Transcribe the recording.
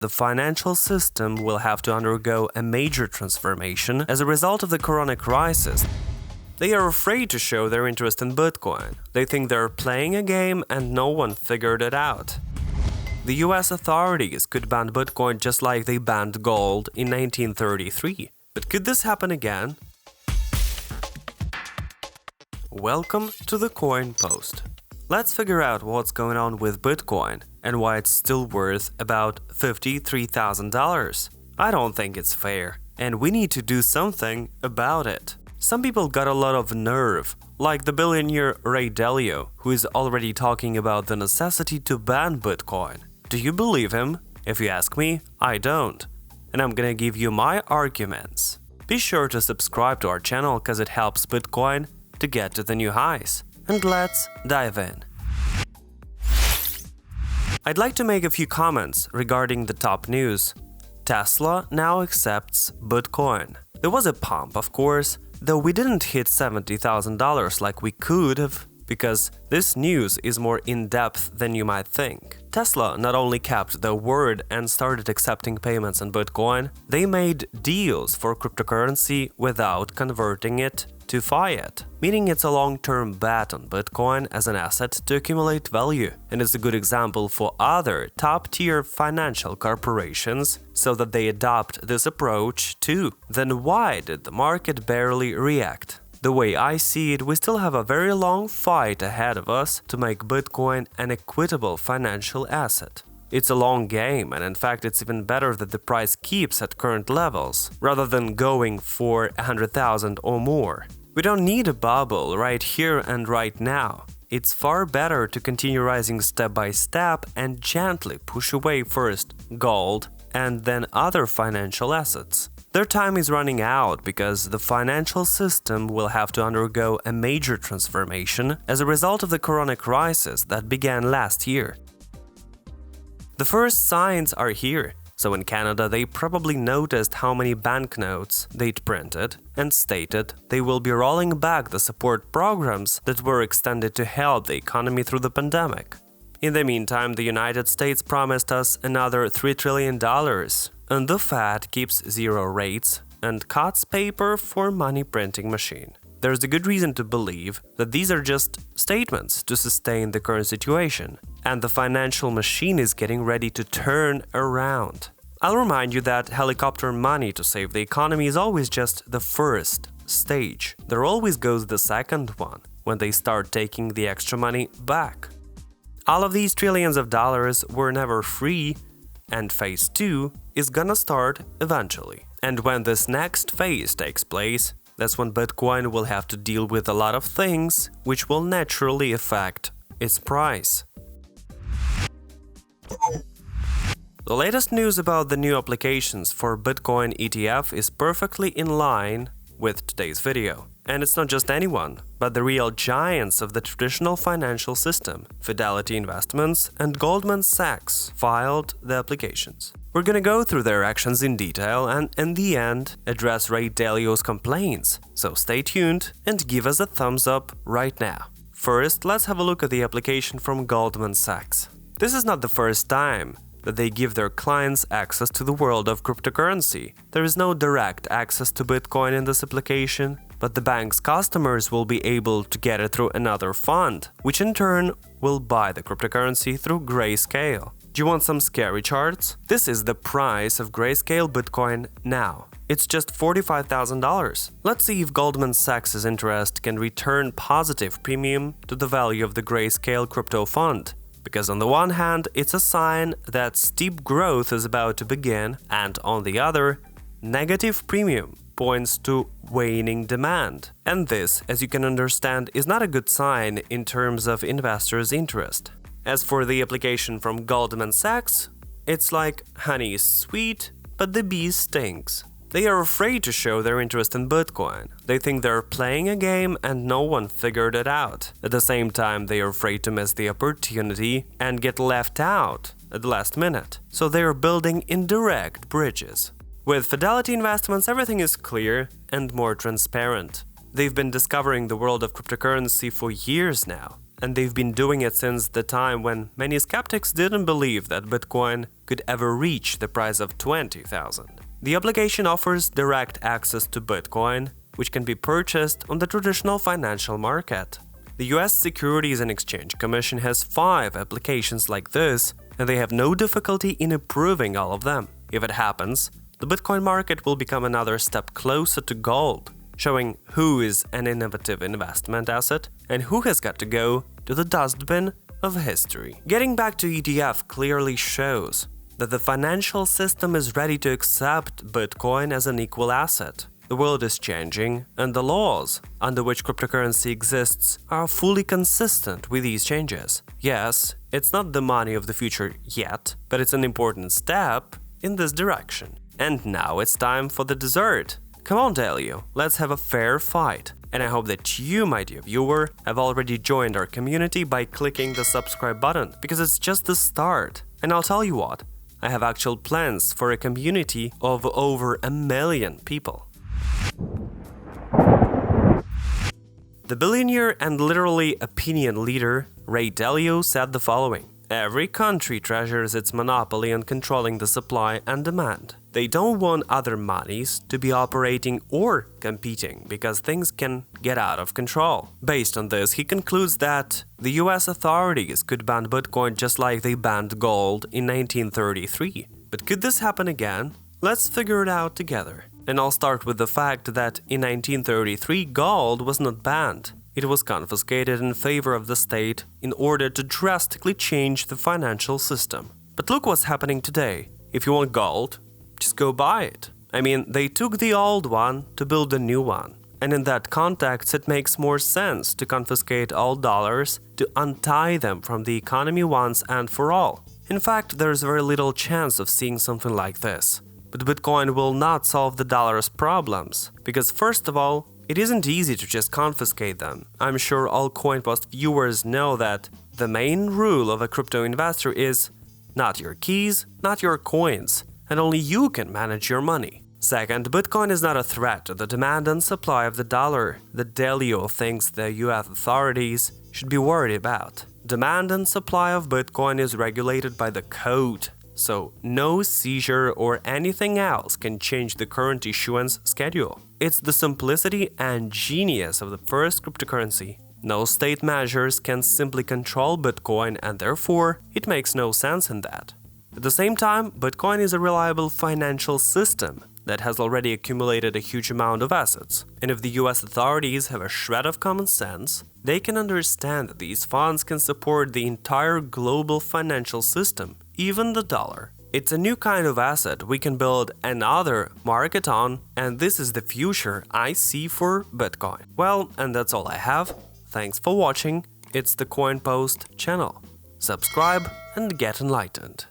The financial system will have to undergo a major transformation as a result of the corona crisis. They are afraid to show their interest in Bitcoin. They think they're playing a game and no one figured it out. The US authorities could ban Bitcoin just like they banned gold in 1933. But could this happen again? Welcome to the Coin Post. Let's figure out what's going on with Bitcoin and why it's still worth about $53,000. I don't think it's fair, and we need to do something about it. Some people got a lot of nerve, like the billionaire Ray Dalio, who is already talking about the necessity to ban Bitcoin. Do you believe him? If you ask me, I don't. And I'm gonna give you my arguments. Be sure to subscribe to our channel because it helps Bitcoin to get to the new highs. And let's dive in. I'd like to make a few comments regarding the top news. Tesla now accepts Bitcoin. There was a pump, of course, though we didn't hit $70,000 like we could have, because this news is more in-depth than you might think. Tesla not only kept their word and started accepting payments in Bitcoin, they made deals for cryptocurrency without converting it to fiat, meaning it's a long-term bet on Bitcoin as an asset to accumulate value, and it's a good example for other top-tier financial corporations so that they adopt this approach too. Then why did the market barely react? The way I see it, we still have a very long fight ahead of us to make Bitcoin an equitable financial asset. It's a long game, and in fact it's even better that the price keeps at current levels, rather than going for 100,000 or more. We don't need a bubble right here and right now. It's far better to continue rising step by step and gently push away first gold and then other financial assets. Their time is running out because the financial system will have to undergo a major transformation as a result of the corona crisis that began last year. The first signs are here. So in Canada, they probably noticed how many banknotes they'd printed and stated they will be rolling back the support programs that were extended to help the economy through the pandemic. In the meantime, the United States promised us another $3 trillion, and the Fed keeps zero rates and cuts paper for money printing machine. There's a good reason to believe that these are just statements to sustain the current situation, and the financial machine is getting ready to turn around. I'll remind you that helicopter money to save the economy is always just the first stage. There always goes the second one, when they start taking the extra money back. All of these trillions of dollars were never free, and phase 2 is gonna start eventually. And when this next phase takes place, that's when Bitcoin will have to deal with a lot of things which will naturally affect its price. The latest news about the new applications for Bitcoin ETF is perfectly in line with today's video. And it's not just anyone, but the real giants of the traditional financial system, Fidelity Investments and Goldman Sachs, filed the applications. We're gonna go through their actions in detail and, in the end, address Ray Dalio's complaints, so stay tuned and give us a thumbs up right now. First, let's have a look at the application from Goldman Sachs. This is not the first time that they give their clients access to the world of cryptocurrency. There is no direct access to Bitcoin in this application, but the bank's customers will be able to get it through another fund, which in turn will buy the cryptocurrency through Grayscale. Do you want some scary charts? This is the price of Grayscale Bitcoin now. It's just $45,000. Let's see if Goldman Sachs' interest can return positive premium to the value of the Grayscale crypto fund. Because on the one hand, it's a sign that steep growth is about to begin, and on the other, negative premium points to waning demand. And this, as you can understand, is not a good sign in terms of investors' interest. As for the application from Goldman Sachs, it's like honey is sweet, but the bee stings. They are afraid to show their interest in Bitcoin. They think they're playing a game and no one figured it out. At the same time, they are afraid to miss the opportunity and get left out at the last minute. So they are building indirect bridges. With Fidelity Investments, everything is clear and more transparent. They've been discovering the world of cryptocurrency for years now. and they've been doing it since the time when many skeptics didn't believe that Bitcoin could ever reach the price of 20,000. The obligation offers direct access to Bitcoin, which can be purchased on the traditional financial market. The US Securities and Exchange Commission has 5 applications like this, and they have no difficulty in approving all of them. If it happens, the Bitcoin market will become another step closer to gold, showing who is an innovative investment asset and who has got to go to the dustbin of history. Getting back to ETF clearly shows that the financial system is ready to accept Bitcoin as an equal asset. The world is changing, and the laws under which cryptocurrency exists are fully consistent with these changes. Yes, it's not the money of the future yet, but it's an important step in this direction. And now it's time for the dessert. Come on, Dalio, let's have a fair fight. And I hope that you, my dear viewer, have already joined our community by clicking the subscribe button, because it's just the start. And I'll tell you what, I have actual plans for a community of over 1 million people. The billionaire and literally opinion leader Ray Dalio said the following: "Every country treasures its monopoly on controlling the supply and demand. They don't want other monies to be operating or competing because things can get out of control." Based on this, he concludes that the US authorities could ban Bitcoin just like they banned gold in 1933. But could this happen again? Let's figure it out together. And I'll start with the fact that in 1933 gold was not banned. It was confiscated in favor of the state in order to drastically change the financial system. But look what's happening today. If you want gold, just go buy it. I mean, they took the old one to build a new one. And in that context, it makes more sense to confiscate all dollars, to untie them from the economy once and for all. In fact, there's very little chance of seeing something like this. But Bitcoin will not solve the dollar's problems, because first of all, it isn't easy to just confiscate them. I'm sure all CoinPost viewers know that the main rule of a crypto investor is not your keys, not your coins, and only you can manage your money. Second, Bitcoin is not a threat to the demand and supply of the dollar that Dalio thinks the US authorities should be worried about. Demand and supply of Bitcoin is regulated by the code, so no seizure or anything else can change the current issuance schedule. It's the simplicity and genius of the first cryptocurrency. No state measures can simply control Bitcoin, and therefore it makes no sense in that. At the same time, Bitcoin is a reliable financial system that has already accumulated a huge amount of assets. And if the US authorities have a shred of common sense, they can understand that these funds can support the entire global financial system, even the dollar. It's a new kind of asset we can build another market on, and this is the future I see for Bitcoin. Well, and that's all I have. Thanks for watching. It's the CoinPost channel. Subscribe and get enlightened.